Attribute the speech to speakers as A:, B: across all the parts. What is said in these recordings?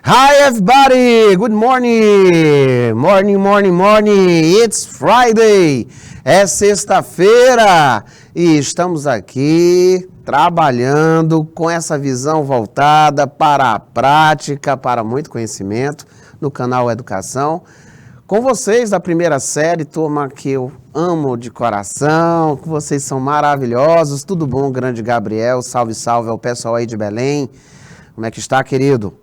A: Hi everybody, good morning, morning, it's Friday, é sexta-feira e estamos aqui trabalhando com essa visão voltada para a prática, para muito conhecimento no canal Educação. Com vocês da primeira série, turma que eu amo de coração, que vocês são maravilhosos, tudo bom, grande Gabriel, salve, salve ao pessoal aí de Belém, como é que está, querido?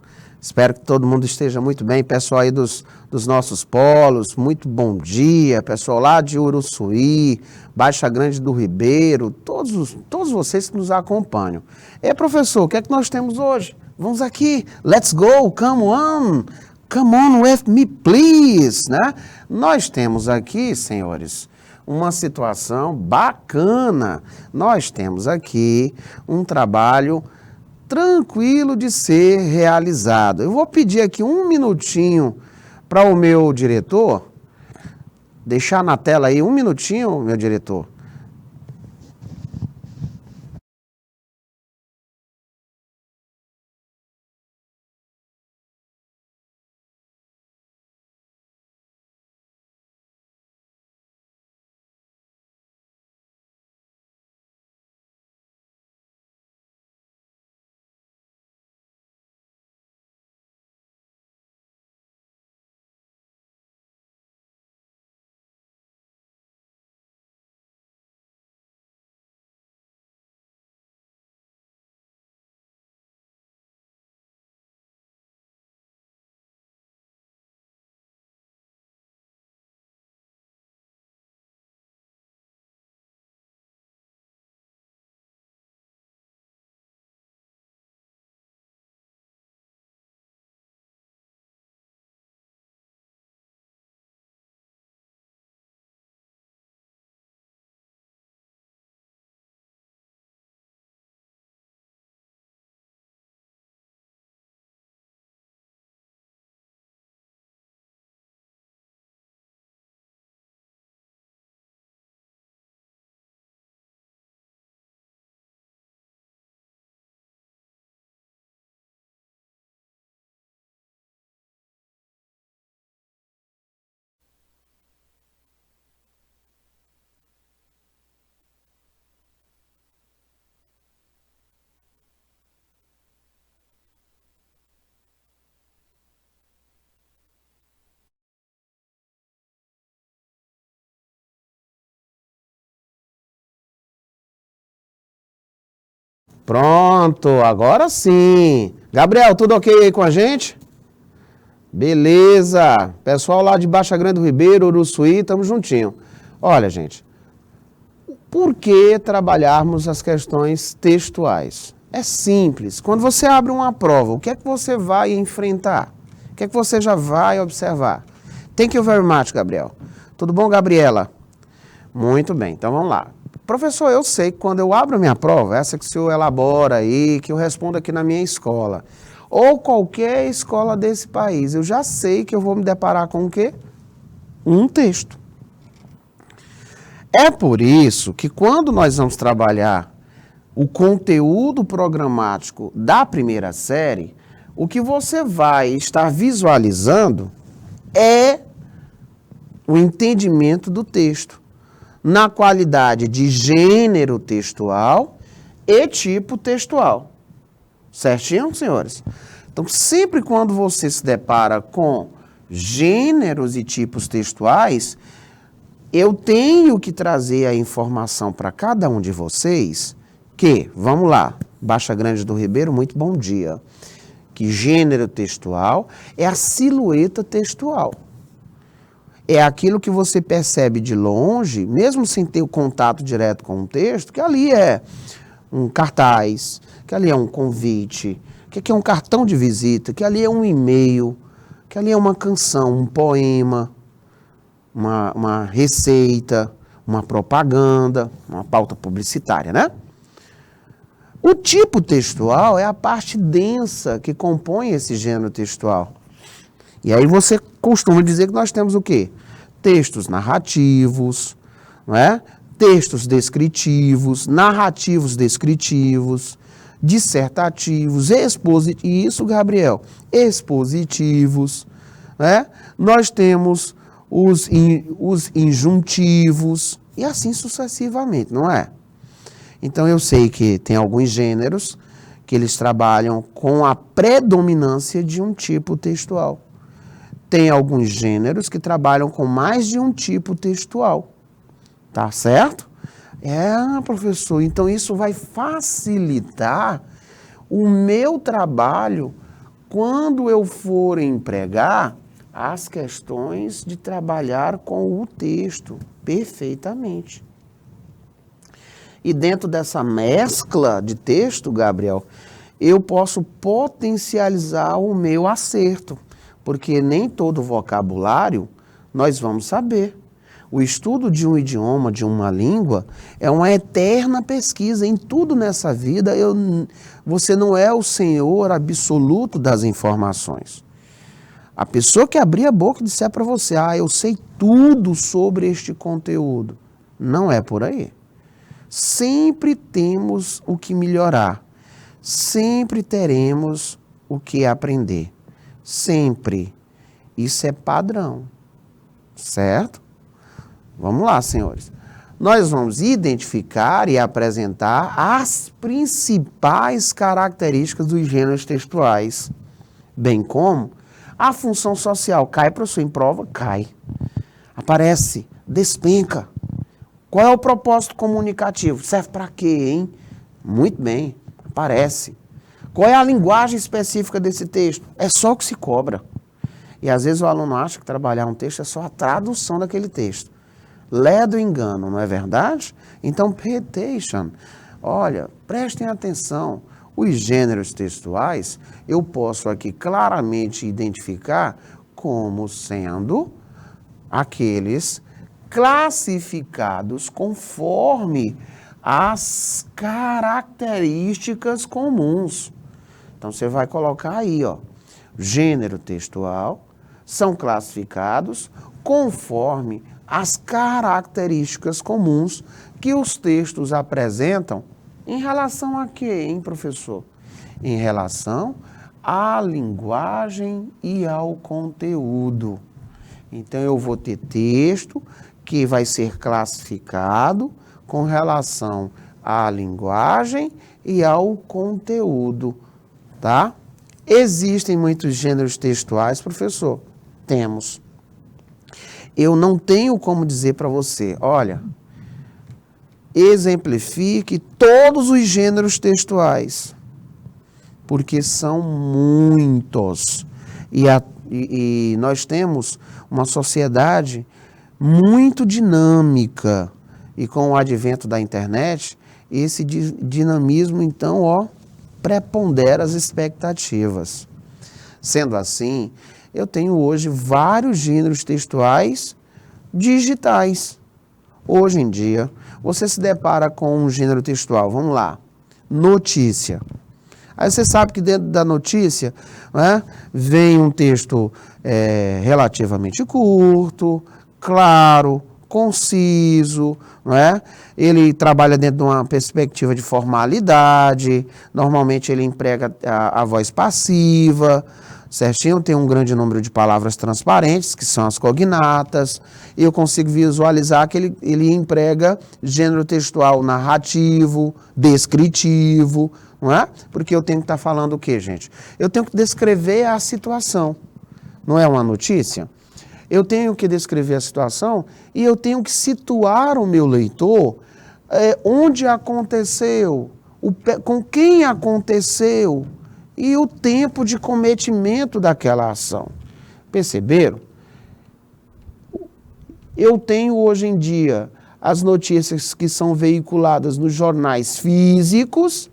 A: Espero que todo mundo esteja muito bem, pessoal aí dos nossos polos, muito bom dia, pessoal lá de Uruçuí, Baixa Grande do Ribeiro, todos vocês que nos acompanham. E professor, o que é que nós temos hoje? Vamos aqui, let's go, come on with me please, né? Nós temos aqui, senhores, uma situação bacana, nós temos aqui um trabalho tranquilo de ser realizado. Eu vou pedir aqui um minutinho para o meu diretor, deixar na tela aí um minutinho, meu diretor. Pronto, agora sim. Gabriel, tudo ok aí com a gente? Beleza. Pessoal lá de Baixa Grande do Ribeiro, Uruçuí, tamo juntinho. Olha, gente, por que trabalharmos as questões textuais? É simples. Quando você abre uma prova, o que é que você vai enfrentar? O que é que você já vai observar? Thank you very much, Gabriel. Tudo bom, Gabriela? Muito bem, então vamos lá. Professor, eu sei que quando eu abro a minha prova, essa que o senhor elabora aí, que eu respondo aqui na minha escola, ou qualquer escola desse país, eu já sei que eu vou me deparar com o quê? Um texto. É por isso que quando nós vamos trabalhar o conteúdo programático da primeira série, o que você vai estar visualizando é o entendimento do texto, na qualidade de gênero textual e tipo textual. Certinho, senhores? Então, sempre quando você se depara com gêneros e tipos textuais, eu tenho que trazer a informação para cada um de vocês que, vamos lá, Baixa Grande do Ribeiro, muito bom dia, que gênero textual é a silhueta textual. É aquilo que você percebe de longe, mesmo sem ter o contato direto com o texto, que ali é um cartaz, que ali é um convite, que aqui é um cartão de visita, que ali é um e-mail, que ali é uma canção, um poema, uma receita, uma propaganda, uma pauta publicitária, né? O tipo textual é a parte densa que compõe esse gênero textual. E aí você costuma dizer que nós temos o quê? Textos narrativos, não é? Textos descritivos, narrativos descritivos, dissertativos, isso, Gabriel, expositivos, né? Nós temos os injuntivos e assim sucessivamente, não é? Então eu sei que tem alguns gêneros que eles trabalham com a predominância de um tipo textual. Tem alguns gêneros que trabalham com mais de um tipo textual. Tá certo? Professor, então isso vai facilitar o meu trabalho quando eu for empregar as questões de trabalhar com o texto perfeitamente. E dentro dessa mescla de texto, Gabriel, eu posso potencializar o meu acerto, porque nem todo vocabulário nós vamos saber. O estudo de um idioma, de uma língua, é uma eterna pesquisa. Em tudo nessa vida, você não é o senhor absoluto das informações. A pessoa que abrir a boca e disser para você, eu sei tudo sobre este conteúdo, não é por aí. Sempre temos o que melhorar. Sempre teremos o que aprender. Sempre. Isso é padrão. Certo? Vamos lá, senhores. Nós vamos identificar e apresentar as principais características dos gêneros textuais, bem como a função social. Cai, professor, em prova? Cai. Aparece, despenca. Qual é o propósito comunicativo? Serve para quê, hein? Muito bem, aparece. Qual é a linguagem específica desse texto? É só o que se cobra. E às vezes o aluno acha que trabalhar um texto é só a tradução daquele texto. Ledo engano, não é verdade? Então, pay attention. Olha, prestem atenção. Os gêneros textuais, eu posso aqui claramente identificar como sendo aqueles classificados conforme as características comuns. Então, você vai colocar aí, gênero textual, são classificados conforme as características comuns que os textos apresentam em relação a quê, hein, professor? Em relação à linguagem e ao conteúdo. Então, eu vou ter texto que vai ser classificado com relação à linguagem e ao conteúdo, tá? Existem muitos gêneros textuais, professor? Temos. Eu não tenho como dizer para você, olha, exemplifique todos os gêneros textuais, porque são muitos. E nós temos uma sociedade muito dinâmica. E com o advento da internet, esse dinamismo, então, prepondera as expectativas. Sendo assim, eu tenho hoje vários gêneros textuais digitais. Hoje em dia, você se depara com um gênero textual, vamos lá, notícia. Aí você sabe que dentro da notícia, né, vem um texto relativamente curto, claro, conciso, não é? Ele trabalha dentro de uma perspectiva de formalidade, normalmente ele emprega a voz passiva, certinho? Tem um grande número de palavras transparentes, que são as cognatas, e eu consigo visualizar que ele emprega gênero textual narrativo, descritivo, não é? Porque eu tenho que estar falando o quê, gente? Eu tenho que descrever a situação, não é uma notícia? Eu tenho que descrever a situação e eu tenho que situar o meu leitor onde aconteceu, com quem aconteceu e o tempo de cometimento daquela ação. Perceberam? Eu tenho hoje em dia as notícias que são veiculadas nos jornais físicos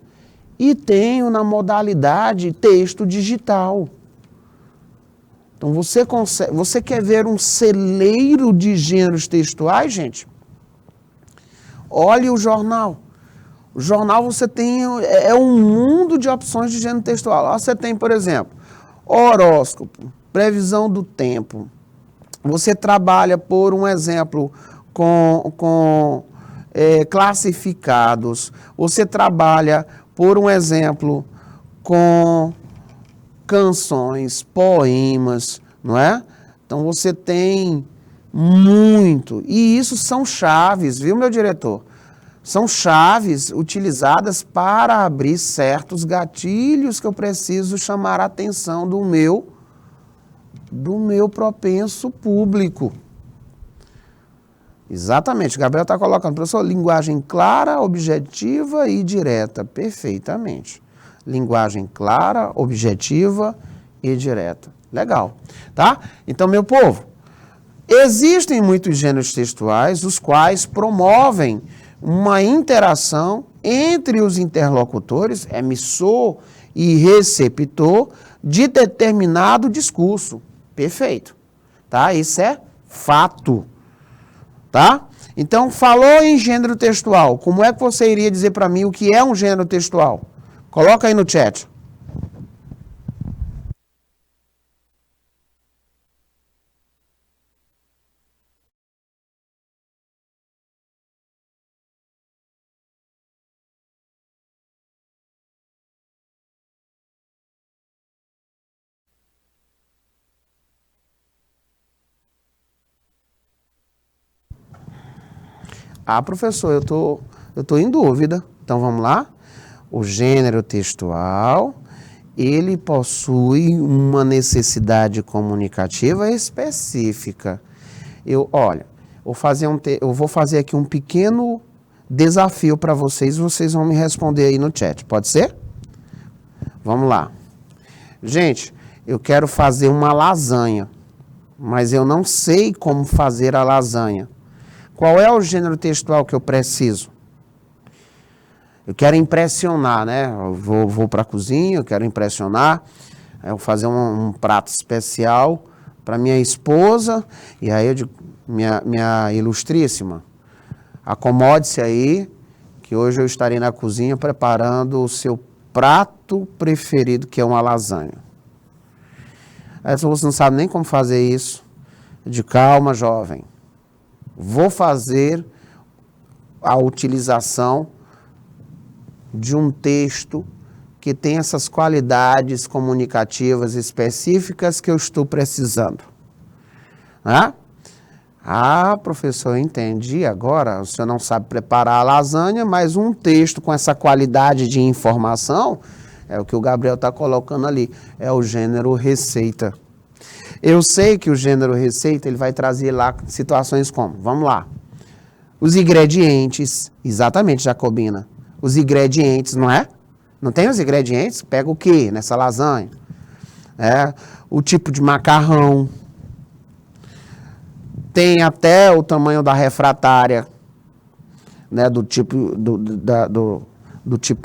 A: e tenho na modalidade texto digital. Então, você quer ver um celeiro de gêneros textuais, gente? Olhe o jornal. O jornal você tem, um mundo de opções de gênero textual. Lá você tem, por exemplo, horóscopo, previsão do tempo. Você trabalha, por um exemplo, com classificados. Você trabalha por um exemplo, com canções, poemas, não é? Então você tem muito, e isso são chaves, viu, meu diretor? São chaves utilizadas para abrir certos gatilhos que eu preciso chamar a atenção do meu propenso público. Exatamente, Gabriel está colocando, professor, linguagem clara, objetiva e direta. Perfeitamente. Linguagem clara, objetiva e direta. Legal, tá? Então, meu povo, existem muitos gêneros textuais, os quais promovem uma interação entre os interlocutores, emissor e receptor, de determinado discurso. Perfeito, tá? Isso é fato. Tá? Então, falou em gênero textual. Como é que você iria dizer para mim o que é um gênero textual? Coloca aí no chat. Ah, professor, eu tô em dúvida. Então, vamos lá? O gênero textual, ele possui uma necessidade comunicativa específica. Eu vou fazer aqui um pequeno desafio para vocês vão me responder aí no chat. Pode ser? Vamos lá. Gente, eu quero fazer uma lasanha, mas eu não sei como fazer a lasanha. Qual é o gênero textual que eu preciso? Eu quero impressionar, né? Eu vou para a cozinha, eu quero impressionar, eu vou fazer um prato especial para minha esposa, e aí eu digo, minha ilustríssima, acomode-se aí, que hoje eu estarei na cozinha preparando o seu prato preferido, que é uma lasanha. Aí você não sabe nem como fazer isso. De calma, jovem. Vou fazer a utilização de um texto que tem essas qualidades comunicativas específicas que eu estou precisando. Ah, professor, eu entendi agora. O senhor não sabe preparar a lasanha, mas um texto com essa qualidade de informação é o que o Gabriel está colocando ali. É o gênero receita. Eu sei que o gênero receita ele vai trazer lá situações como, vamos lá, os ingredientes, exatamente, Jacobina, os ingredientes, não é? Não tem os ingredientes? Pega o que nessa lasanha? O tipo de macarrão, tem até o tamanho da refratária, né? Do tipo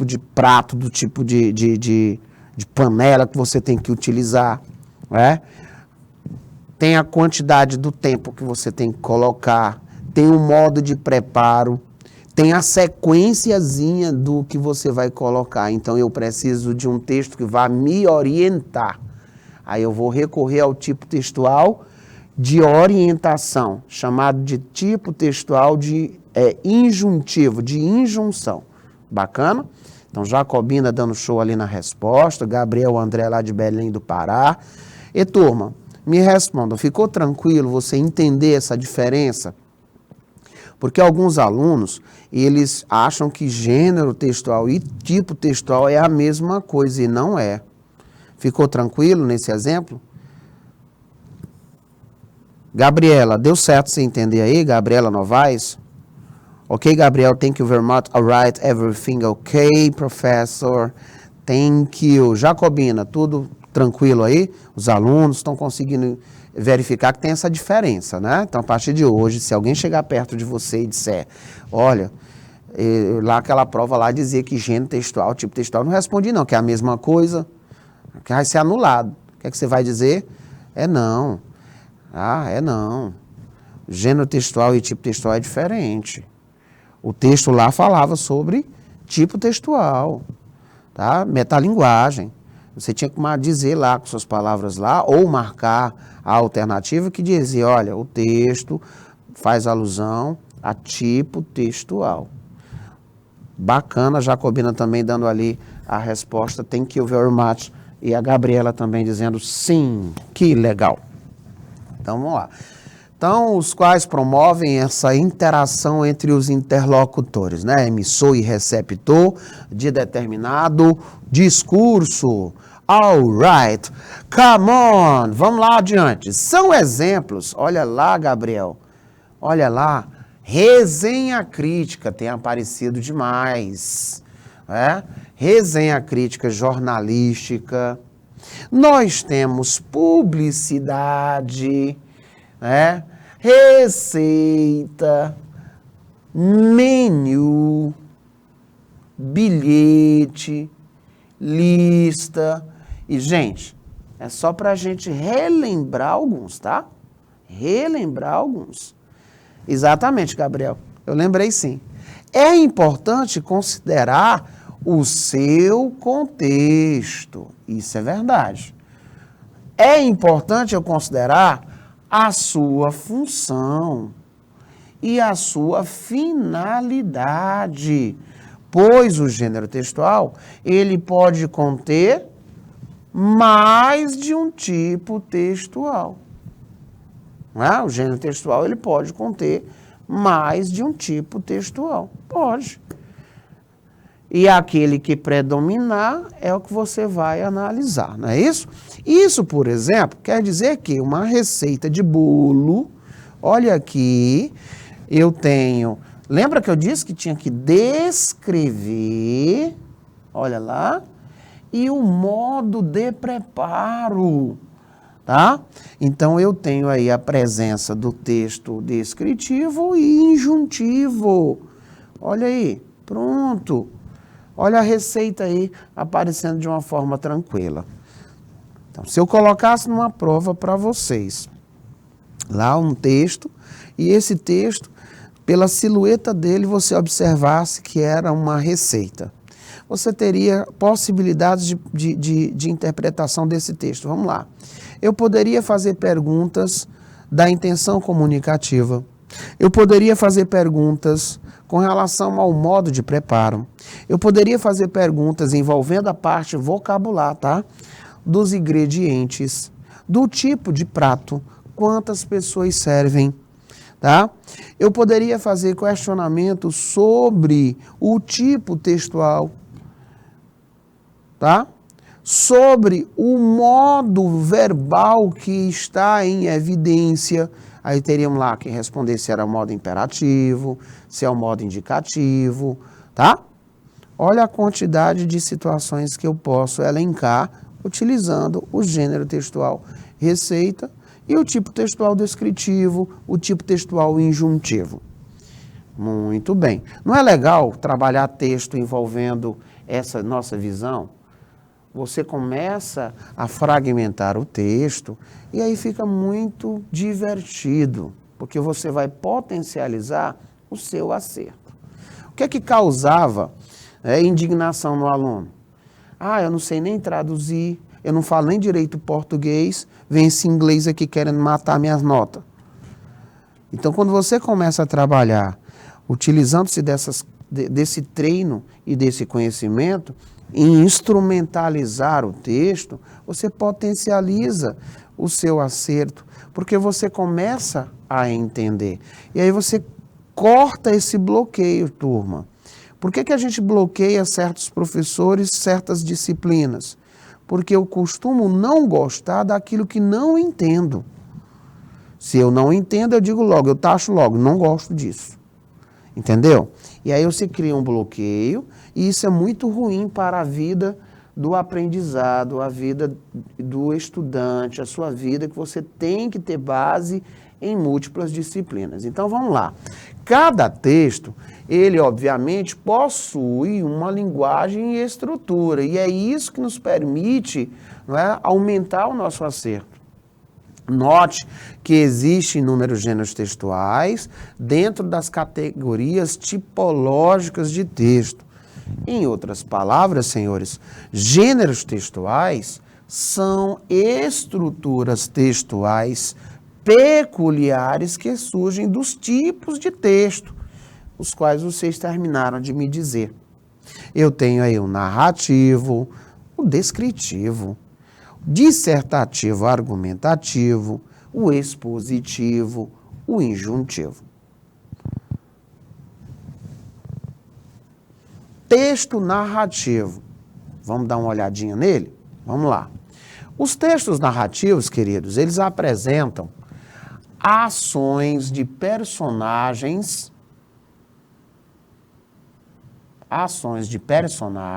A: de prato, do tipo de panela que você tem que utilizar, né? Tem a quantidade do tempo que você tem que colocar, tem o modo de preparo, tem a sequenciazinha do que você vai colocar. Então, eu preciso de um texto que vá me orientar. Aí eu vou recorrer ao tipo textual de orientação, chamado de tipo textual de injuntivo, de injunção. Bacana? Então, Jacobina dando show ali na resposta, Gabriel André lá de Belém do Pará. E turma, me respondam, ficou tranquilo você entender essa diferença? Porque alguns alunos, eles acham que gênero textual e tipo textual é a mesma coisa e não é. Ficou tranquilo nesse exemplo? Gabriela, deu certo você entender aí, Gabriela Novaes? Ok, Gabriel, thank you very much. All right, everything okay, professor. Thank you. Jacobina, tudo tranquilo aí? Os alunos estão conseguindo verificar que tem essa diferença, né? Então, a partir de hoje, se alguém chegar perto de você e disser, olha, lá aquela prova lá dizia que gênero textual, tipo textual, não respondi não, que é a mesma coisa, que vai ser anulado. O que é que você vai dizer? É não. Ah, é não. Gênero textual e tipo textual é diferente. O texto lá falava sobre tipo textual, tá? Metalinguagem. Você tinha que dizer lá com suas palavras lá, ou marcar a alternativa que dizia, olha, o texto faz alusão a tipo textual. Bacana, a Jacobina também dando ali a resposta, thank you very much. E a Gabriela também dizendo sim, que legal. Então, vamos lá. Então, os quais promovem essa interação entre os interlocutores, né? Emissor e receptor de determinado discurso. All right, come on, vamos lá adiante. São exemplos, olha lá, Gabriel, olha lá, resenha crítica tem aparecido demais, né? Resenha crítica jornalística, nós temos publicidade, né? Receita, menu, bilhete, lista. E, gente, é só para a gente relembrar alguns, tá? Relembrar alguns. Exatamente, Gabriel. Eu lembrei sim. É importante considerar o seu contexto. Isso é verdade. É importante eu considerar a sua função e a sua finalidade, pois o gênero textual, ele pode conter mais de um tipo textual. O gênero textual, ele pode conter mais de um tipo textual. Pode. E aquele que predominar é o que você vai analisar, não é isso? Isso, por exemplo, quer dizer que uma receita de bolo, olha aqui, eu tenho... Lembra que eu disse que tinha que descrever, olha lá, e o modo de preparo, tá? Então, eu tenho aí a presença do texto descritivo e injuntivo. Olha aí, pronto. Olha a receita aí aparecendo de uma forma tranquila. Então, se eu colocasse numa prova para vocês, lá um texto, e esse texto, pela silhueta dele, você observasse que era uma receita. Você teria possibilidades de interpretação desse texto. Vamos lá. Eu poderia fazer perguntas da intenção comunicativa. Eu poderia fazer perguntas com relação ao modo de preparo. Eu poderia fazer perguntas envolvendo a parte vocabular, tá? Dos ingredientes, do tipo de prato, quantas pessoas servem, tá? Eu poderia fazer questionamentos sobre o tipo textual, tá? Sobre o modo verbal que está em evidência. Aí teríamos lá que responder se era o modo imperativo, se é o modo indicativo, tá? Olha a quantidade de situações que eu posso elencar utilizando o gênero textual receita e o tipo textual descritivo, o tipo textual injuntivo. Muito bem. Não é legal trabalhar texto envolvendo essa nossa visão? Você começa a fragmentar o texto e aí fica muito divertido, porque você vai potencializar o seu acerto. O que é que causava indignação no aluno? Eu não sei nem traduzir, eu não falo nem direito português, vem esse inglês aqui querendo matar minhas notas. Então, quando você começa a trabalhar utilizando-se desse treino e desse conhecimento, em instrumentalizar o texto, você potencializa o seu acerto, porque você começa a entender. E aí você corta esse bloqueio, turma. Por que a gente bloqueia certos professores, certas disciplinas? Porque eu costumo não gostar daquilo que não entendo. Se eu não entendo, eu digo logo, eu taxo logo, não gosto disso. Entendeu? E aí você cria um bloqueio, e isso é muito ruim para a vida do aprendizado, a vida do estudante, a sua vida, que você tem que ter base em múltiplas disciplinas. Então, vamos lá. Cada texto, ele obviamente possui uma linguagem e estrutura, e é isso que nos permite, não é, aumentar o nosso acerto. Note que existem inúmeros gêneros textuais dentro das categorias tipológicas de texto. Em outras palavras, senhores, gêneros textuais são estruturas textuais peculiares que surgem dos tipos de texto, os quais vocês terminaram de me dizer. Eu tenho aí o narrativo, o descritivo, dissertativo argumentativo, o expositivo, o injuntivo. Texto narrativo. Vamos dar uma olhadinha nele? Vamos lá. Os textos narrativos, queridos, eles apresentam ações de personagens, ações de personagens,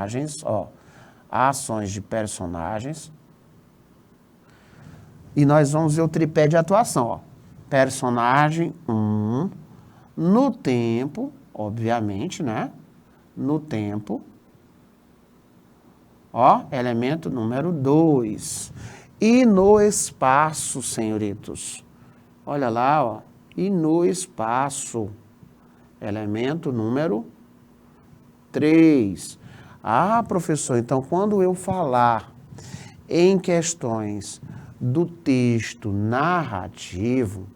A: e nós vamos ver o tripé de atuação, ó. Personagem 1, no tempo, obviamente, né? No tempo. Ó, elemento número 2. E no espaço, senhoritos. Olha lá, ó. E no espaço. Elemento número 3. Ah, professor, então quando eu falar em questões do texto narrativo,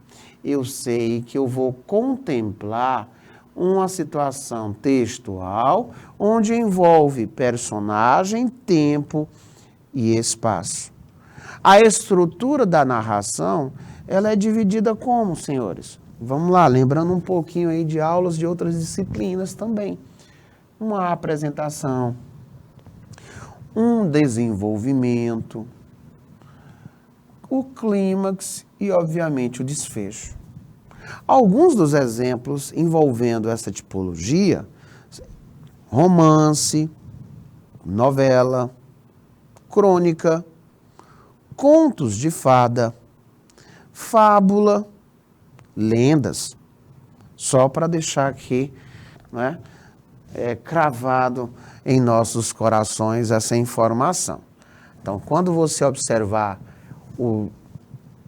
A: eu sei que eu vou contemplar uma situação textual onde envolve personagem, tempo e espaço. A estrutura da narração, ela é dividida como, senhores? Vamos lá, lembrando um pouquinho aí de aulas de outras disciplinas também. Uma apresentação, um desenvolvimento, o clímax e, obviamente, o desfecho. Alguns dos exemplos envolvendo essa tipologia, romance, novela, crônica, contos de fada, fábula, lendas, só para deixar aqui, né, cravado em nossos corações essa informação. Então, quando você observar o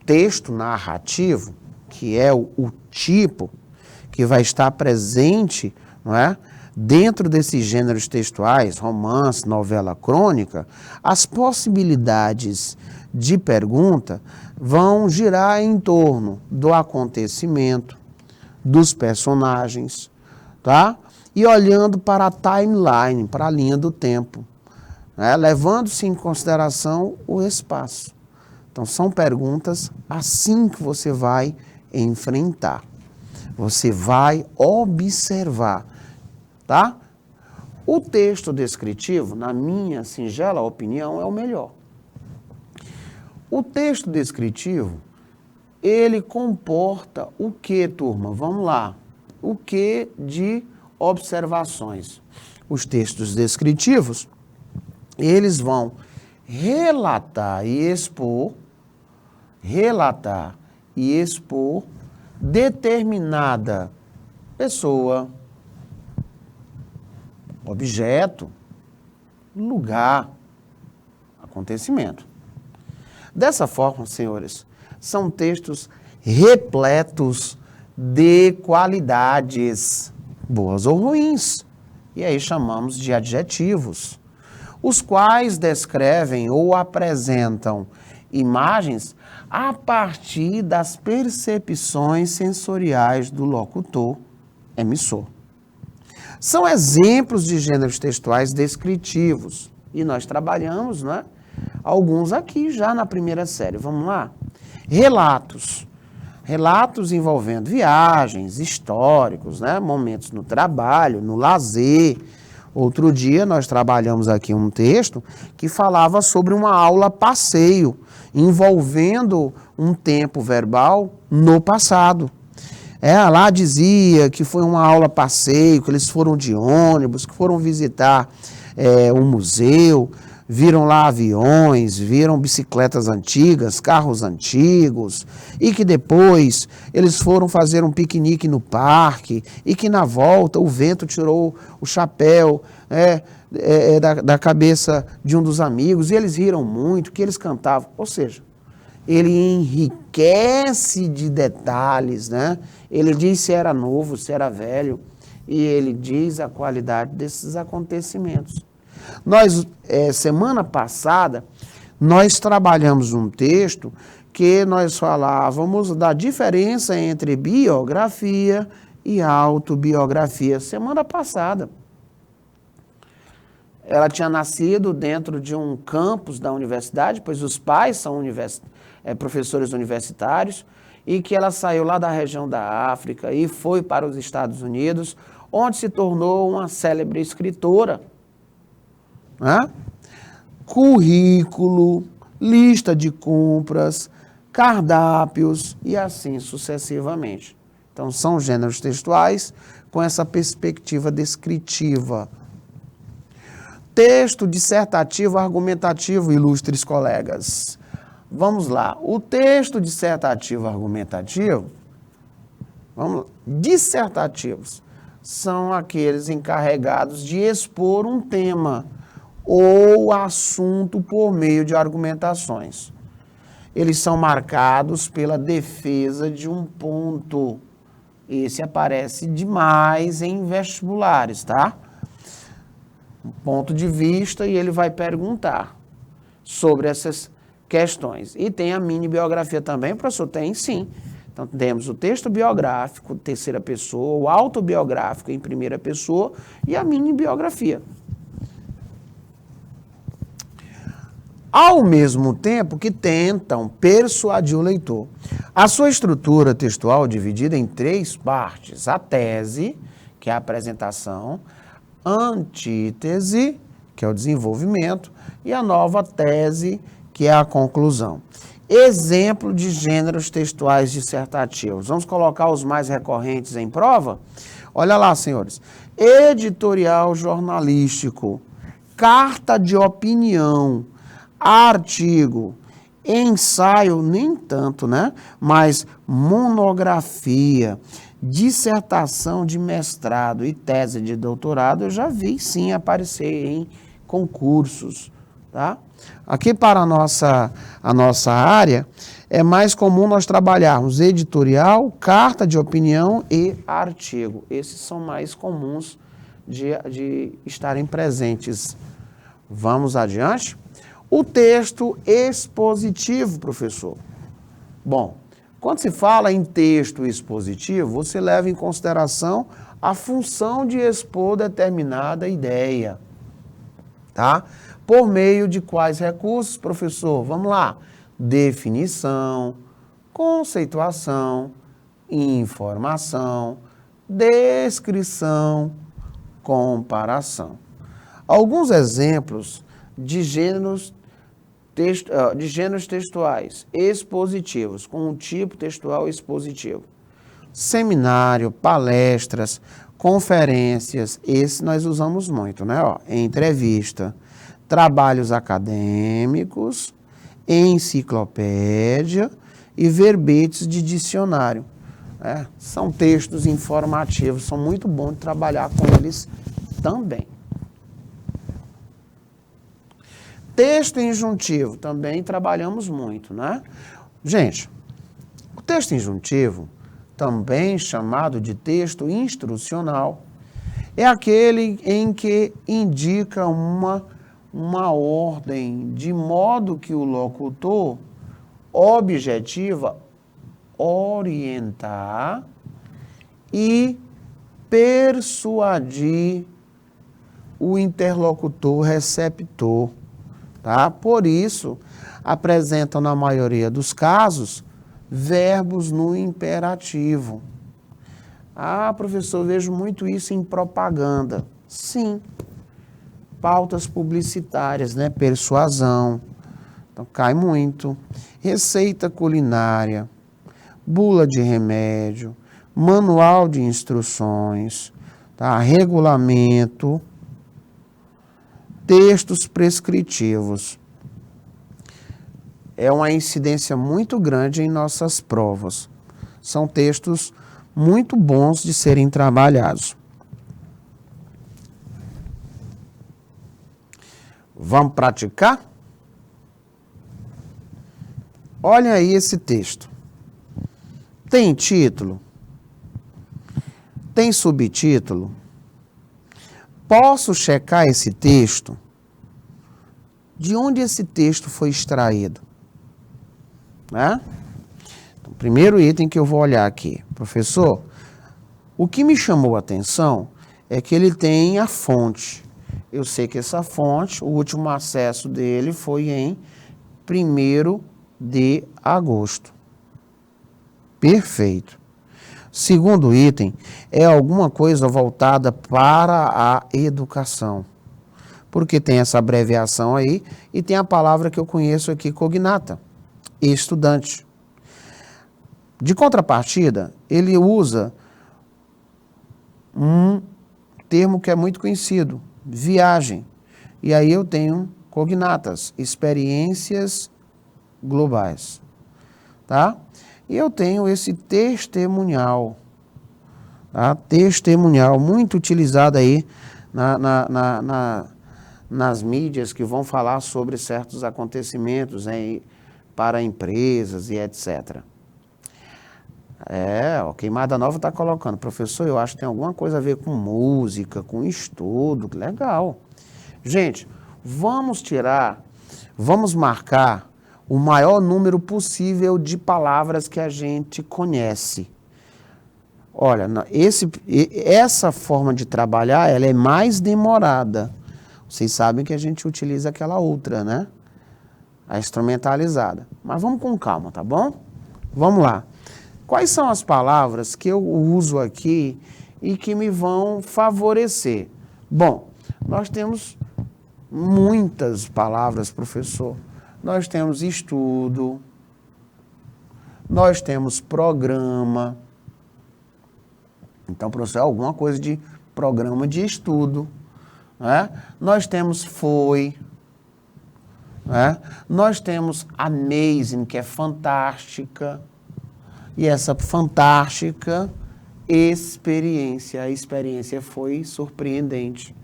A: texto narrativo, que é o tipo que vai estar presente, não é, dentro desses gêneros textuais, romance, novela, crônica, as possibilidades de pergunta vão girar em torno do acontecimento, dos personagens, tá? E olhando para a timeline, para a linha do tempo, né? Levando-se em consideração o espaço. Então, são perguntas assim que você vai enfrentar. Você vai observar, tá? O texto descritivo, na minha singela opinião, é o melhor. O texto descritivo, ele comporta o que, turma? Vamos lá. O que de observações? Os textos descritivos, eles vão relatar e expor determinada pessoa, objeto, lugar, acontecimento. Dessa forma, senhores, são textos repletos de qualidades, boas ou ruins, e aí chamamos de adjetivos, os quais descrevem ou apresentam imagens a partir das percepções sensoriais do locutor emissor. São exemplos de gêneros textuais descritivos, e nós trabalhamos, né, alguns aqui já na primeira série. Vamos lá? Relatos. Relatos envolvendo viagens, históricos, né, momentos no trabalho, no lazer. Outro dia nós trabalhamos aqui um texto que falava sobre uma aula passeio, envolvendo um tempo verbal no passado. Lá dizia que foi uma aula passeio, que eles foram de ônibus, que foram visitar um museu, viram lá aviões, viram bicicletas antigas, carros antigos, e que depois eles foram fazer um piquenique no parque, e que na volta o vento tirou o chapéu da cabeça de um dos amigos, e eles riram muito, que eles cantavam. Ou seja, ele enriquece de detalhes, né? Ele diz se era novo, se era velho, e ele diz a qualidade desses acontecimentos. Nós, semana passada, nós trabalhamos um texto que nós falávamos da diferença entre biografia e autobiografia. Semana passada. ela tinha nascido dentro de um campus da universidade, pois os pais são professores universitários, e que ela saiu lá da região da África e foi para os Estados Unidos, onde se tornou uma célebre escritora. Né? Currículo, lista de compras, cardápios e assim sucessivamente. Então, são gêneros textuais com essa perspectiva descritiva. Texto dissertativo argumentativo, ilustres colegas. Vamos lá. O texto dissertativo argumentativo, dissertativos, são aqueles encarregados de expor um tema ou assunto por meio de argumentações. Eles são marcados pela defesa de um ponto. Esse aparece demais em vestibulares, tá? Um ponto de vista e ele vai perguntar sobre essas questões. E tem a mini biografia também, professor? Tem sim. Então temos o texto biográfico, terceira pessoa, o autobiográfico em primeira pessoa e a mini biografia. Ao mesmo tempo que tentam persuadir o leitor. A sua estrutura textual é dividida em 3 partes. A tese, que é a apresentação, antítese, que é o desenvolvimento, e a nova tese, que é a conclusão. Exemplo de gêneros textuais dissertativos. Vamos colocar os mais recorrentes em prova? Olha lá, senhores. Editorial jornalístico, carta de opinião, artigo, ensaio, nem tanto, né? Mas monografia, dissertação de mestrado e tese de doutorado, eu já vi sim aparecer em concursos, tá? Aqui para a nossa área, é mais comum nós trabalharmos editorial, carta de opinião e artigo. Esses são mais comuns de estarem presentes. Vamos adiante? O texto expositivo, professor. Bom, quando se fala em texto expositivo, você leva em consideração a função de expor determinada ideia, tá? Por meio de quais recursos, professor? Vamos lá. Definição, conceituação, informação, descrição, comparação. Alguns exemplos de gêneros textuais expositivos, com um tipo textual expositivo. Seminário, palestras, conferências, esse nós usamos muito, né? Entrevista, trabalhos acadêmicos, enciclopédia e verbetes de dicionário. São textos informativos, são muito bons de trabalhar com eles também. Texto injuntivo, também trabalhamos muito, né? Gente, o texto injuntivo, também chamado de texto instrucional, é aquele em que indica uma ordem, de modo que o locutor objetiva orientar e persuadir o interlocutor receptor. Tá? Por isso, apresentam, na maioria dos casos, verbos no imperativo. Ah, professor, vejo muito isso em propaganda. Sim. Pautas publicitárias, né? Persuasão. Então, cai muito. Receita culinária, bula de remédio, manual de instruções, tá? Regulamento, textos prescritivos. É uma incidência muito grande em nossas provas. São textos muito bons de serem trabalhados. Vamos praticar? Olha aí esse texto. Tem título? Tem subtítulo? Posso checar esse texto? De onde esse texto foi extraído? Né? Então, primeiro item que eu vou olhar aqui. Professor, o que me chamou a atenção é que ele tem a fonte, Eu sei que essa fonte, o último acesso dele foi em 1º de agosto. Perfeito. Segundo item, é alguma coisa voltada para a educação. Porque tem essa abreviação aí e tem a palavra que eu conheço aqui, cognata, estudante. De contrapartida, ele usa um termo que é muito conhecido, viagem. E aí eu tenho cognatas, experiências globais. Tá? E eu tenho esse testemunhal. Tá? Testemunhal, muito utilizado aí nas mídias que vão falar sobre certos acontecimentos, né, para empresas e etc. Queimada Nova está colocando. Professor, eu acho que tem alguma coisa a ver com música, com estudo. Legal. Gente, vamos marcar o maior número possível de palavras que a gente conhece. Olha, essa forma de trabalhar, ela é mais demorada. Vocês sabem que a gente utiliza aquela outra, né? A instrumentalizada. Mas vamos com calma, tá bom? Vamos lá. Quais são as palavras que eu uso aqui e que me vão favorecer? Bom, nós temos muitas palavras, professor. Nós temos estudo, nós temos programa. Então, professor, é alguma coisa de programa de estudo. Né? Nós temos foi. Né? Nós temos amazing, que é fantástica. E essa fantástica experiência, a experiência foi surpreendente.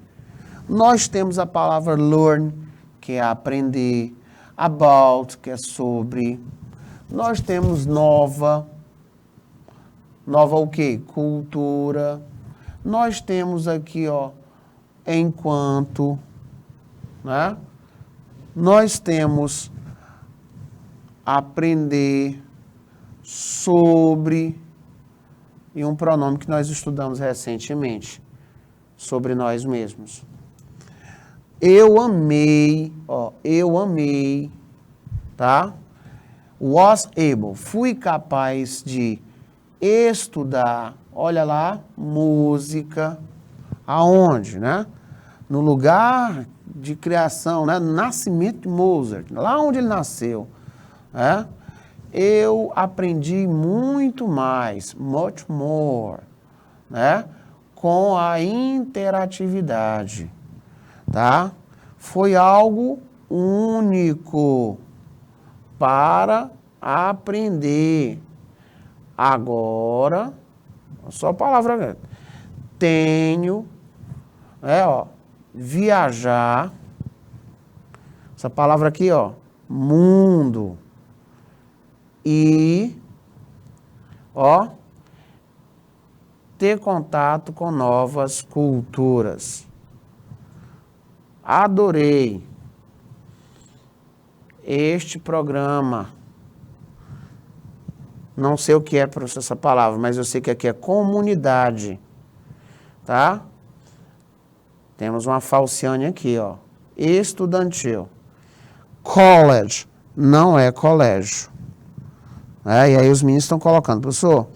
A: Nós temos a palavra learn, que é aprender, about, que é sobre. Nós temos nova o quê? Cultura. Nós temos aqui, ó, enquanto, né? Nós temos aprender, sobre, e um pronome que nós estudamos recentemente, sobre nós mesmos. Eu amei, tá? Was able, fui capaz de estudar, olha lá, música, aonde, né? No lugar de criação, né? Nascimento de Mozart, lá onde ele nasceu, né? Eu aprendi muito mais, much more, né? Com a interatividade, tá? Foi algo único para aprender. Agora, só a palavra, tenho, viajar, essa palavra aqui, ó, mundo, e, ó, ter contato com novas culturas. Adorei este programa. Não sei o que é, professor, essa palavra, mas eu sei que aqui é comunidade, tá? Temos uma falciane aqui, ó, estudantil. College, não é colégio. E aí os meninos estão colocando, professor,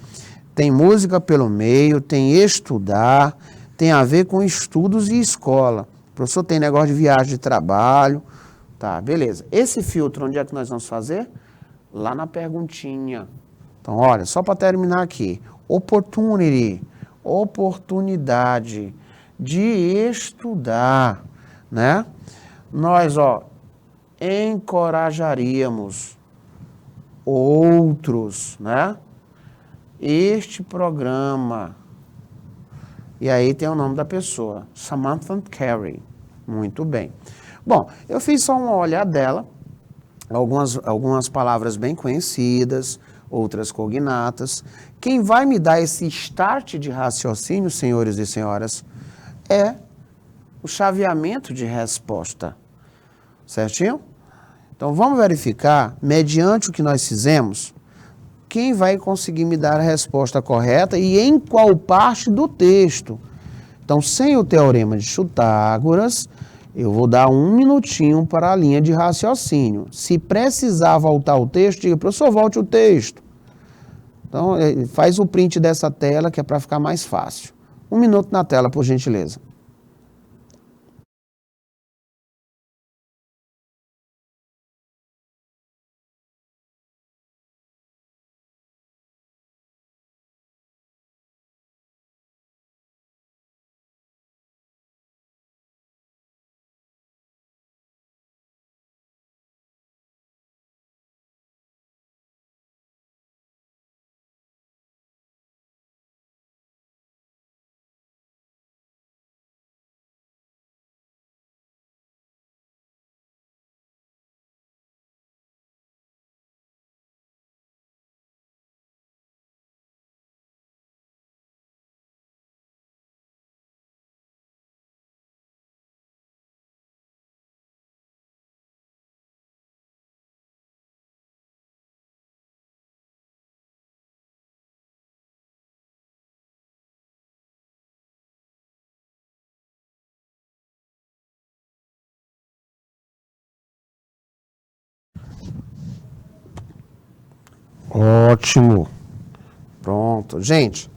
A: tem música pelo meio, tem estudar, tem a ver com estudos e escola. Professor, tem negócio de viagem de trabalho. Tá, beleza. Esse filtro, onde é que nós vamos fazer? Lá na perguntinha. Então, olha, só para terminar aqui. Opportunity, oportunidade de estudar, né? Nós, ó, encorajaríamos outros, né? Este programa. E aí tem o nome da pessoa, Samantha Carey. Muito bem. Bom, eu fiz só uma olhadela, algumas palavras bem conhecidas, outras cognatas. Quem vai me dar esse start de raciocínio, senhores e senhoras, é o chaveamento de resposta. Certinho? Então, vamos verificar, mediante o que nós fizemos, quem vai conseguir me dar a resposta correta e em qual parte do texto. Então, sem o teorema de Pitágoras, Eu vou dar 1 minutinho para a linha de raciocínio. Se precisar voltar o texto, diga, professor, volte o texto. Então, faz o print dessa tela, que é para ficar mais fácil. 1 minuto na tela, por gentileza. Ótimo. Pronto. Gente,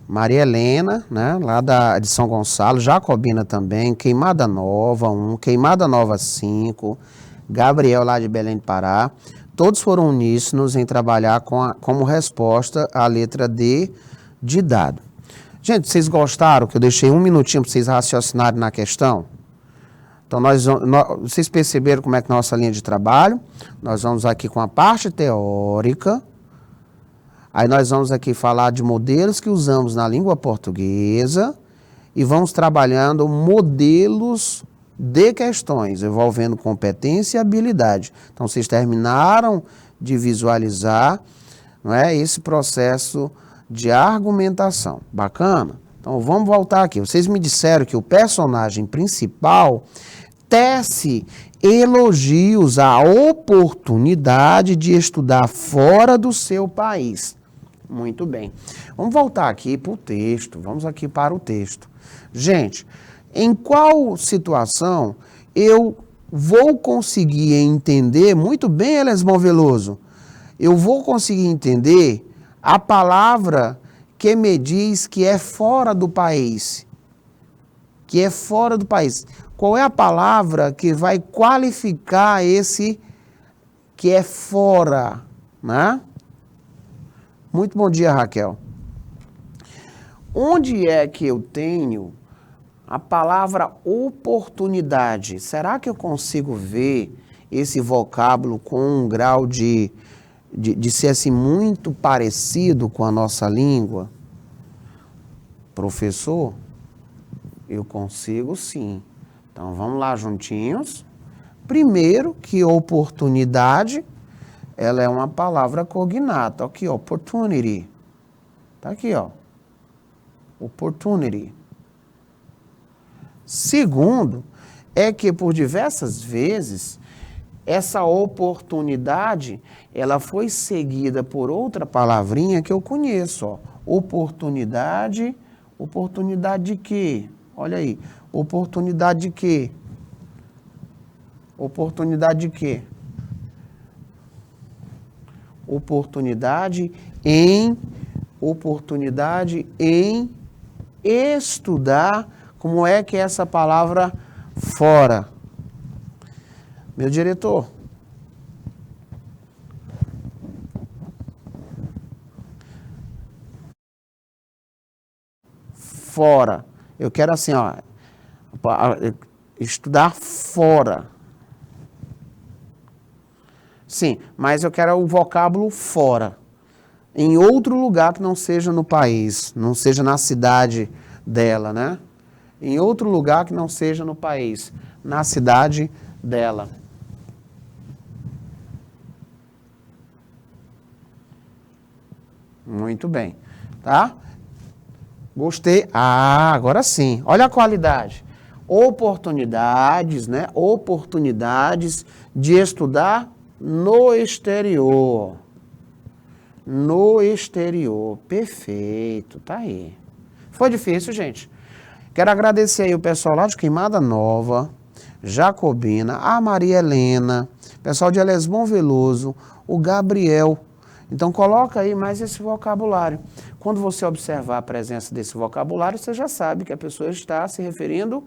A: Maria Helena, né, lá de São Gonçalo, Jacobina também, Queimada Nova 1, Queimada Nova 5, Gabriel lá de Belém do Pará, todos foram uníssonos em trabalhar como resposta à letra D de dado. Gente, vocês gostaram que eu deixei 1 minutinho para vocês raciocinarem na questão? Então, vocês perceberam como é que é a nossa linha de trabalho? Nós vamos aqui com a parte teórica. Aí nós vamos aqui falar de modelos que usamos na língua portuguesa e vamos trabalhando modelos de questões, envolvendo competência e habilidade. Então, vocês terminaram de visualizar, não é, esse processo de argumentação. Bacana? Então, vamos voltar aqui. Vocês me disseram que o personagem principal tece elogios à oportunidade de estudar fora do seu país. Muito bem. Vamos voltar aqui para o texto. Vamos aqui para o texto. Gente, em qual situação eu vou conseguir entender, muito bem, Elesmão Veloso, eu vou conseguir entender a palavra que me diz que é fora do país? Que é fora do país. Qual é a palavra que vai qualificar esse que é fora, né? Muito bom dia, Raquel. Onde é que eu tenho a palavra oportunidade? Será que eu consigo ver esse vocábulo com um grau de ser assim muito parecido com a nossa língua? Professor, eu consigo sim. Então, vamos lá juntinhos. Primeiro, que oportunidade, ela é uma palavra cognata. Aqui, ó, opportunity. Tá aqui, ó. Opportunity. Segundo, é que por diversas vezes, essa oportunidade, ela foi seguida por outra palavrinha que eu conheço, ó. Oportunidade, oportunidade de quê? Olha aí. Oportunidade de quê? Oportunidade de quê? Oportunidade em estudar. Como é que é essa palavra fora? Meu diretor. Fora. Eu quero assim, ó, estudar fora. Sim, mas eu quero o vocábulo fora. Em outro lugar que não seja no país, não seja na cidade dela, né? Em outro lugar que não seja no país, na cidade dela. Muito bem, tá? Gostei. Ah, agora sim. Olha a qualidade. Oportunidades, né? Oportunidades de estudar no exterior. No exterior. Perfeito, tá aí. Foi difícil, gente? Quero agradecer aí o pessoal lá de Queimada Nova, Jacobina, a Maria Helena, pessoal de Elesbom Veloso, o Gabriel. Então coloca aí mais esse vocabulário. Quando você observar a presença desse vocabulário, você já sabe que a pessoa está se referindo,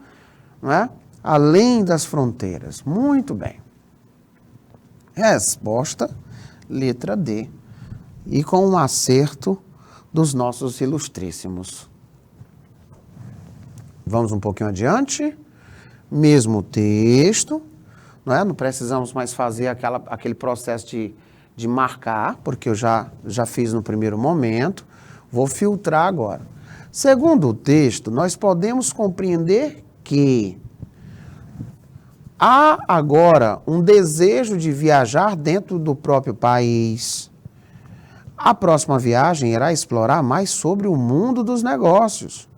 A: não é, além das fronteiras. Muito bem. Resposta, letra D. E com um acerto dos nossos ilustríssimos. Vamos um pouquinho adiante. Mesmo texto, não é? Não precisamos mais fazer aquele processo de marcar, porque eu já fiz no primeiro momento. Vou filtrar agora. Segundo o texto, nós podemos compreender que há agora um desejo de viajar dentro do próprio país. A próxima viagem irá explorar mais sobre o mundo dos negócios.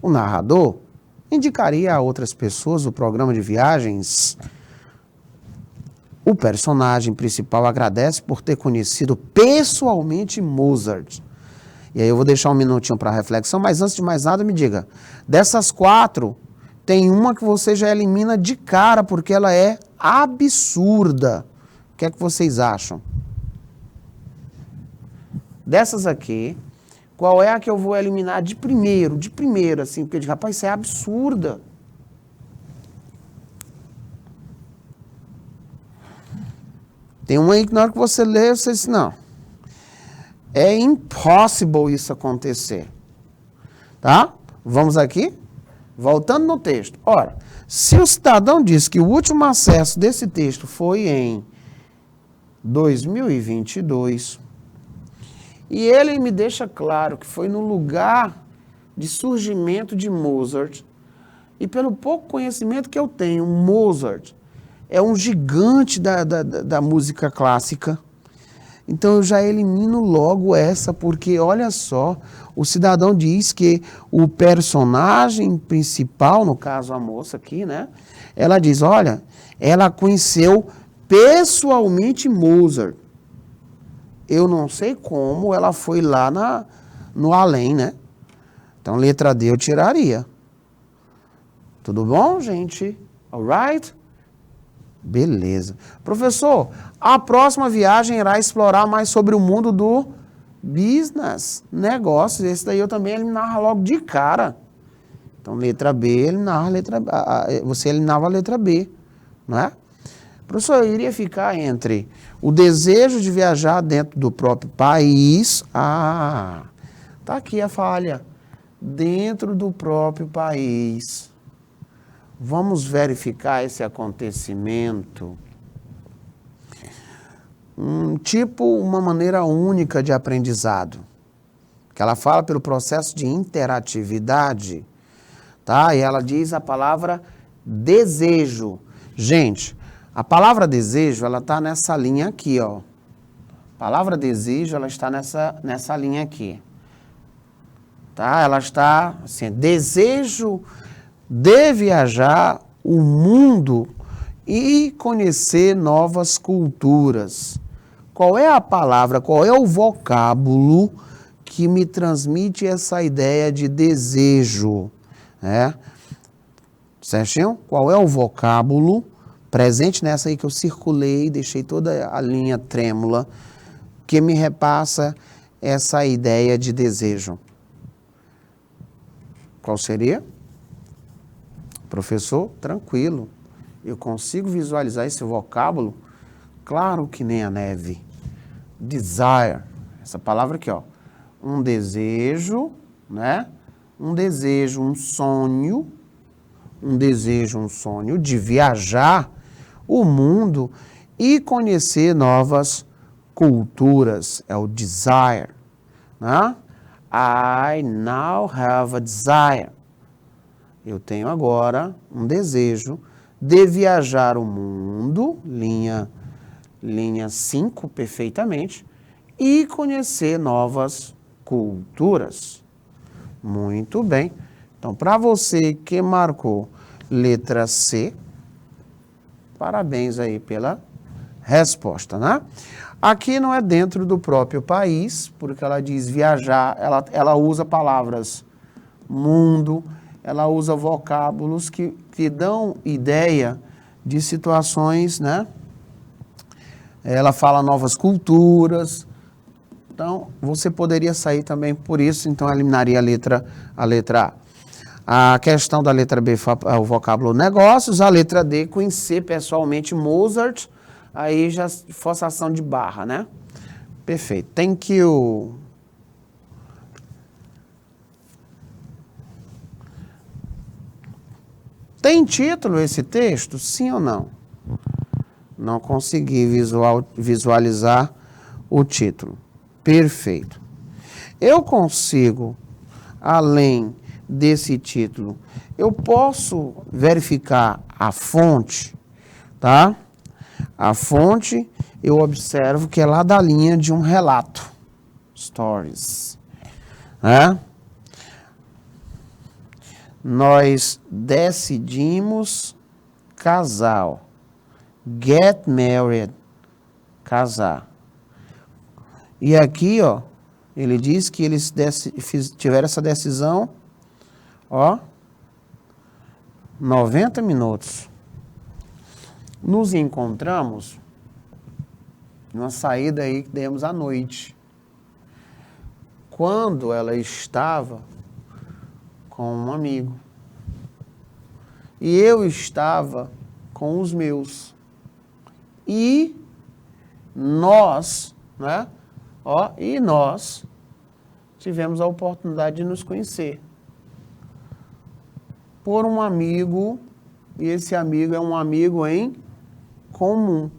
A: O narrador indicaria a outras pessoas o programa de viagens. O personagem principal agradece por ter conhecido pessoalmente Mozart. E aí eu vou deixar um minutinho para reflexão, mas antes de mais nada me diga, dessas 4, tem uma que você já elimina de cara, porque ela é absurda. O que é que vocês acham? Dessas aqui, qual é a que eu vou eliminar de primeiro, assim, porque eu digo, rapaz, isso é absurda. Tem uma aí que na hora que você lê, você diz, não, é impossível isso acontecer. Tá? Vamos aqui? Voltando no texto. Ora, se o cidadão diz que o último acesso desse texto foi em 2022, e ele me deixa claro que foi no lugar de surgimento de Mozart, e pelo pouco conhecimento que eu tenho, Mozart é um gigante da música clássica. Então eu já elimino logo essa, porque olha só, o cidadão diz que o personagem principal, no caso a moça aqui, né? Ela diz, olha, ela conheceu pessoalmente Mozart. Eu não sei como ela foi lá no além, né? Então letra D eu tiraria. Tudo bom, gente? Alright? Beleza. Professor, a próxima viagem irá explorar mais sobre o mundo do business, negócios. Esse daí eu também eliminava logo de cara. Então, letra B, você eliminava a letra B, não é? Professor, eu iria ficar entre o desejo de viajar dentro do próprio país. Ah, tá aqui a falha. Dentro do próprio país. Vamos verificar esse acontecimento. Tipo uma maneira única de aprendizado. Que ela fala pelo processo de interatividade, tá? E ela diz a palavra desejo. Gente, a palavra desejo, ela está nessa linha aqui, ó. A palavra desejo, ela está nessa linha aqui. Tá? Ela está assim, desejo de viajar o mundo e conhecer novas culturas. Qual é a palavra, qual é o vocábulo que me transmite essa ideia de desejo? Certinho? Qual é o vocábulo presente nessa aí que eu circulei, deixei toda a linha trêmula, que me repassa essa ideia de desejo? Qual seria? Professor, tranquilo. Eu consigo visualizar esse vocábulo? Claro que nem a neve. Desire. Essa palavra aqui, ó. Um desejo, né? Um desejo, um sonho. Um desejo, um sonho de viajar o mundo e conhecer novas culturas. É o desire, né? I now have a desire. Eu tenho agora um desejo de viajar o mundo, linha 5, perfeitamente, e conhecer novas culturas. Muito bem. Então, para você que marcou letra C, parabéns aí pela resposta, né? Aqui não é dentro do próprio país, porque ela diz viajar, ela usa palavras mundo, ela usa vocábulos que dão ideia de situações, né? Ela fala novas culturas. Então, você poderia sair também por isso, então eliminaria a letra A. A questão da letra B, o vocábulo negócios. A letra D, conhecer pessoalmente Mozart. Aí já forçação de barra, né? Perfeito. Thank you. Tem título esse texto? Sim ou não? Não consegui visualizar o título. Perfeito. Eu consigo, além desse título, eu posso verificar a fonte, tá? A fonte, eu observo que é lá da linha de um relato. Stories. Né? Nós decidimos casar. Get married. Casar. E aqui, ó, ele diz que eles tiveram essa decisão, ó, 90 minutos. Nos encontramos numa saída aí que demos à noite. Quando ela estava com um amigo. E eu estava com os meus. E nós, né? Ó, e nós tivemos a oportunidade de nos conhecer por um amigo, e esse amigo é um amigo em comum.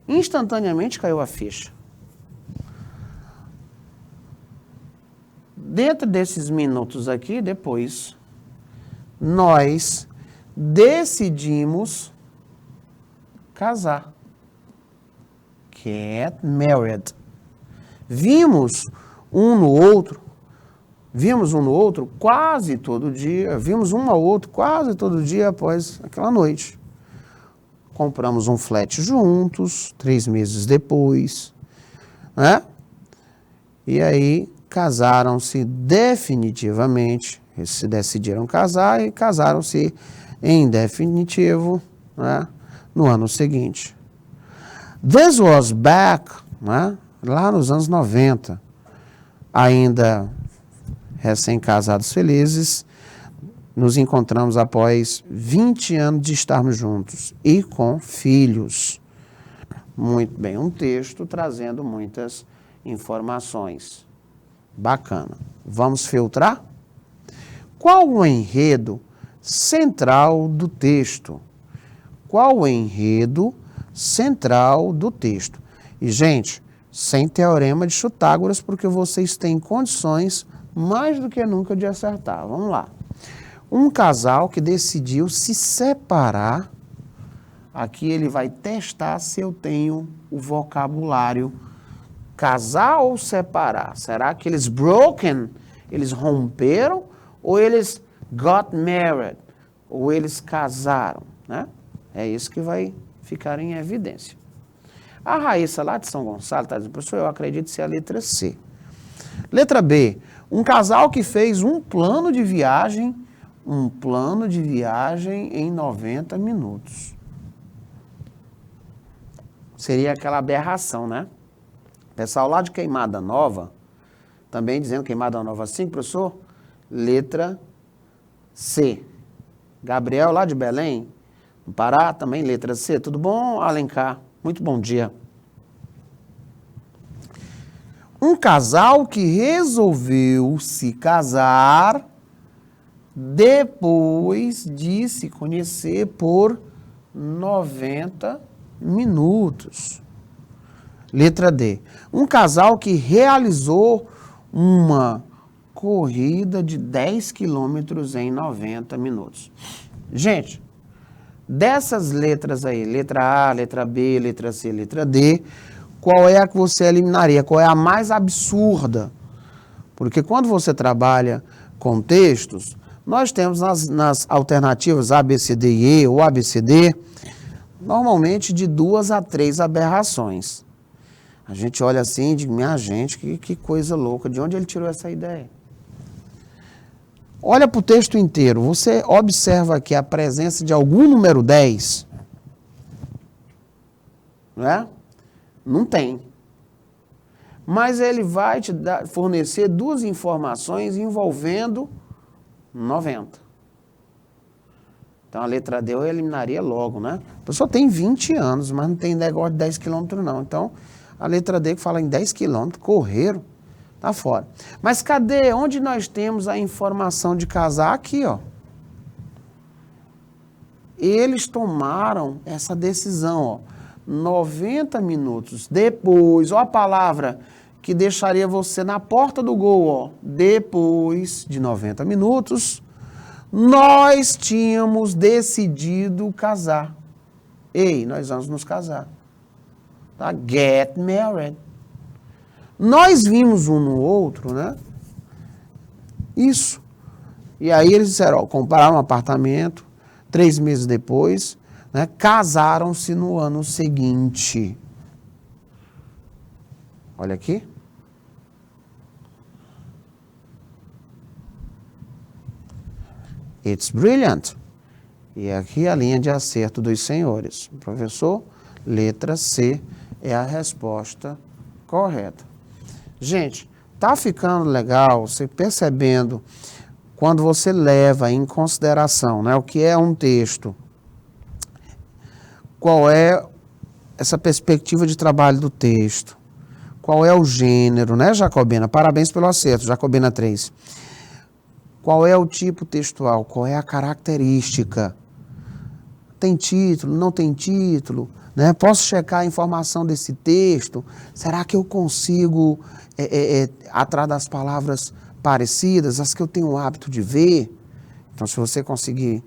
A: Instantaneamente caiu a ficha. Dentro desses minutos aqui, depois, nós decidimos casar. Get married. Vimos um no outro quase todo dia, vimos um ao outro quase todo dia após aquela noite. Compramos um flat juntos, 3 meses depois, né? E aí casaram-se definitivamente, eles se decidiram casar e casaram-se em definitivo, né? No ano seguinte. This was back, né? Lá nos anos 90, ainda recém-casados felizes, nos encontramos após 20 anos de estarmos juntos e com filhos. Muito bem, um texto trazendo muitas informações. Bacana. Vamos filtrar? Qual o enredo central do texto? Qual o enredo central do texto? E, gente, sem teorema de Chutágoras, porque vocês têm condições mais do que nunca de acertar. Vamos lá. Um casal que decidiu se separar. Aqui ele vai testar se eu tenho o vocabulário casar ou separar. Será que eles eles romperam, ou eles got married, ou eles casaram, né? É isso que vai ficar em evidência. A Raíssa, lá de São Gonçalo, está dizendo, professor, eu acredito ser a letra C. Letra B, um casal que fez um plano de viagem em 90 minutos. Seria aquela aberração, né? Pessoal lá de Queimada Nova, também dizendo Queimada Nova 5, professor, letra C. Gabriel, lá de Belém, no Pará, também letra C. Tudo bom, Alencar? Muito bom dia. Um casal que resolveu se casar depois de se conhecer por 90 minutos. Letra D. Um casal que realizou uma corrida de 10 quilômetros em 90 minutos. Gente, dessas letras aí, letra A, letra B, letra C, letra D, qual é a que você eliminaria? Qual é a mais absurda? Porque quando você trabalha com textos, nós temos nas alternativas A, B, C, D e E, ou A, B, C, D, normalmente de 2 a 3 aberrações. A gente olha assim e diz, minha gente, que coisa louca, de onde ele tirou essa ideia? Olha para o texto inteiro. Você observa aqui a presença de algum número 10? Não é? Não tem. Mas ele vai te fornecer duas informações envolvendo 90. Então a letra D eu eliminaria logo, né? A pessoa tem 20 anos, mas não tem negócio de 10 quilômetros não. Então a letra D que fala em 10 quilômetros, correram, tá fora. Mas cadê? Onde nós temos a informação de casar? Aqui, ó. Eles tomaram essa decisão, ó. 90 minutos depois, ó a palavra que deixaria você na porta do gol, ó. Depois de 90 minutos, nós tínhamos decidido casar. Ei, nós vamos nos casar. Tá? Get married. Nós vimos um no outro, né? Isso. E aí eles disseram, ó, compraram um apartamento, 3 meses depois, né, casaram-se no ano seguinte. Olha aqui. It's brilliant. E aqui a linha de acerto dos senhores. Professor, letra C é a resposta correta. Gente, tá ficando legal você percebendo quando você leva em consideração, né, o que é um texto, qual é essa perspectiva de trabalho do texto, qual é o gênero, né, Jacobina? Parabéns pelo acerto, Jacobina 3. Qual é o tipo textual, qual é a característica? Tem título, não tem título? Né? Posso checar a informação desse texto? Será que eu consigo, atrás das palavras parecidas, as que eu tenho o hábito de ver? Então, se você conseguir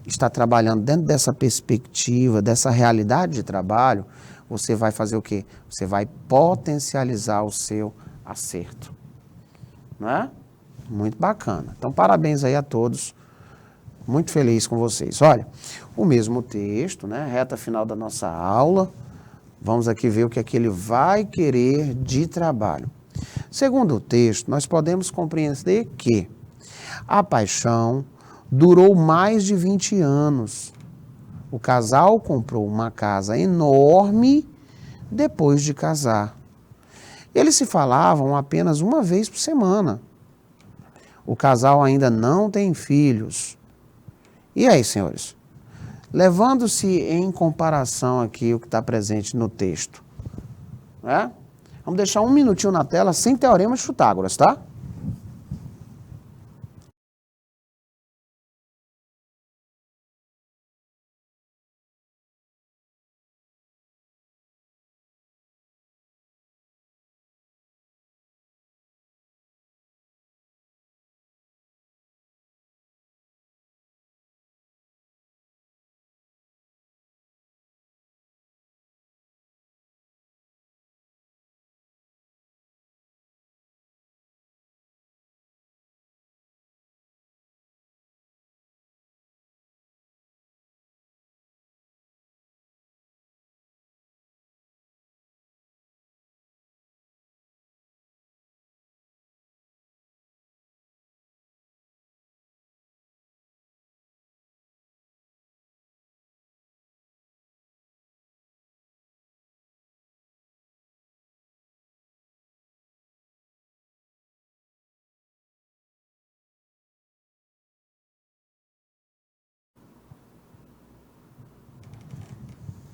A: estar trabalhando dentro dessa perspectiva, dessa realidade de trabalho, você vai fazer o quê? Você vai potencializar o seu acerto. Não é? Muito bacana. Então, parabéns aí a todos. Muito feliz com vocês. Olha, o mesmo texto, né? Reta final da nossa aula. Vamos aqui ver o que é que ele vai querer de trabalho. Segundo o texto, nós podemos compreender que a paixão durou mais de 20 anos. O casal comprou uma casa enorme depois de casar. Eles se falavam apenas uma vez por semana. O casal ainda não tem filhos. E aí, senhores? Levando-se em comparação aqui o que está presente no texto, né? Vamos deixar um minutinho na tela sem teorema de Pitágoras, tá?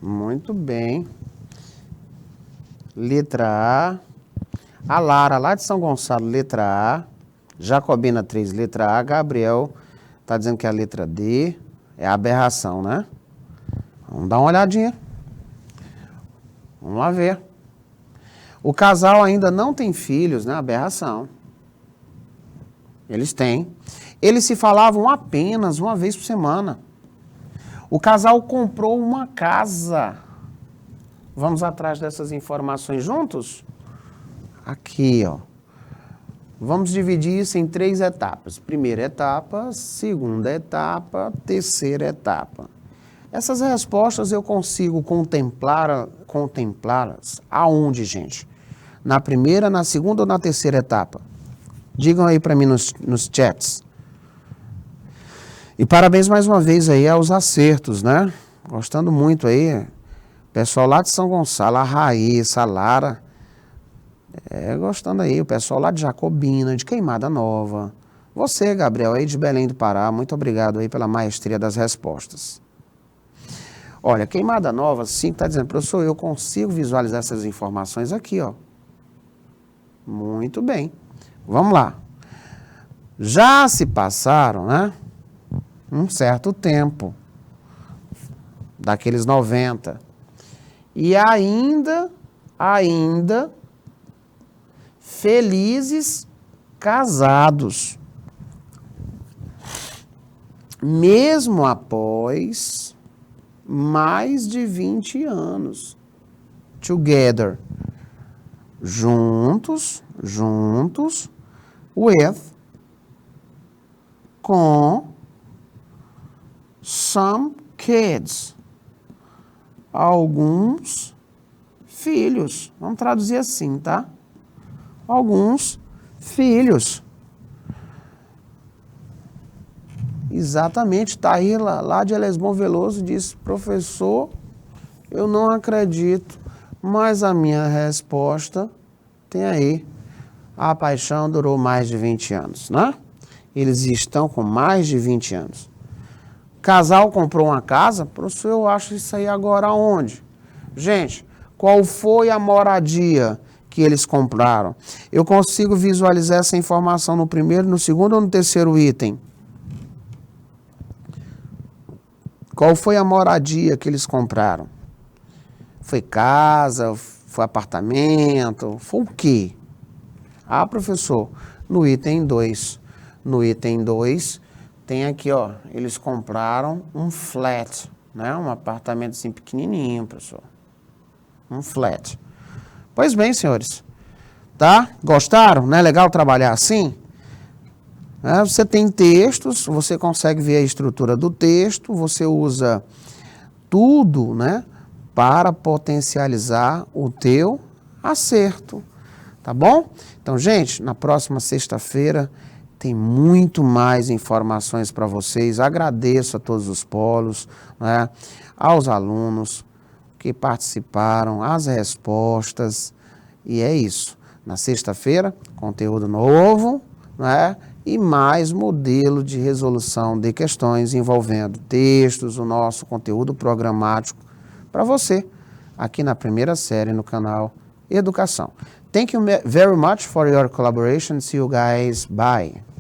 A: Muito bem. Letra A. A Lara, lá de São Gonçalo, letra A. Jacobina 3, letra A. Gabriel está dizendo que é a letra D. É a aberração, né? Vamos dar uma olhadinha. Vamos lá ver. O casal ainda não tem filhos, né? Aberração. Eles têm. Eles se falavam apenas uma vez por semana. O casal comprou uma casa. Vamos atrás dessas informações juntos? Aqui, ó. Vamos dividir isso em 3 etapas. Primeira etapa, segunda etapa, terceira etapa. Essas respostas eu consigo contemplá-las aonde, gente? Na primeira, na segunda ou na terceira etapa? Digam aí para mim nos chats. E parabéns mais uma vez aí aos acertos, né? Gostando muito aí. Pessoal lá de São Gonçalo, a Raíssa, a Lara. Gostando aí. O pessoal lá de Jacobina, de Queimada Nova. Você, Gabriel, aí de Belém do Pará. Muito obrigado aí pela maestria das respostas. Olha, Queimada Nova, sim, está dizendo, professor, eu consigo visualizar essas informações aqui, ó. Muito bem. Vamos lá. Já se passaram, né? Um certo tempo. Daqueles 90. E ainda, felizes casados. Mesmo após mais de 20 anos. Together. Juntos, with, com, some kids. Alguns filhos. Vamos traduzir assim, tá? Alguns filhos. Exatamente, Taíla, lá de Elesbom Veloso, disse, professor, eu não acredito, mas a minha resposta tem aí. A paixão durou mais de 20 anos, né? Eles estão com mais de 20 anos. Casal comprou uma casa, professor, eu acho isso aí agora aonde? Gente, qual foi a moradia que eles compraram? Eu consigo visualizar essa informação no primeiro, no segundo ou no terceiro item? Qual foi a moradia que eles compraram? Foi casa, foi apartamento, foi o quê? Ah, professor, no item 2. No item 2, tem aqui, ó, eles compraram um flat, né? Um apartamento assim pequenininho, professor. Um flat. Pois bem, senhores, tá? Gostaram? Não é legal trabalhar assim? Você tem textos, você consegue ver a estrutura do texto, você usa tudo, né, para potencializar o teu acerto, tá bom? Então, gente, na próxima sexta-feira tem muito mais informações para vocês. Agradeço a todos os polos, né, aos alunos que participaram, as respostas, e é isso. Na sexta-feira, conteúdo novo, né? E mais modelo de resolução de questões envolvendo textos, o nosso conteúdo programático para você, aqui na primeira série no canal Educação. Thank you very much for your collaboration. See you guys. Bye.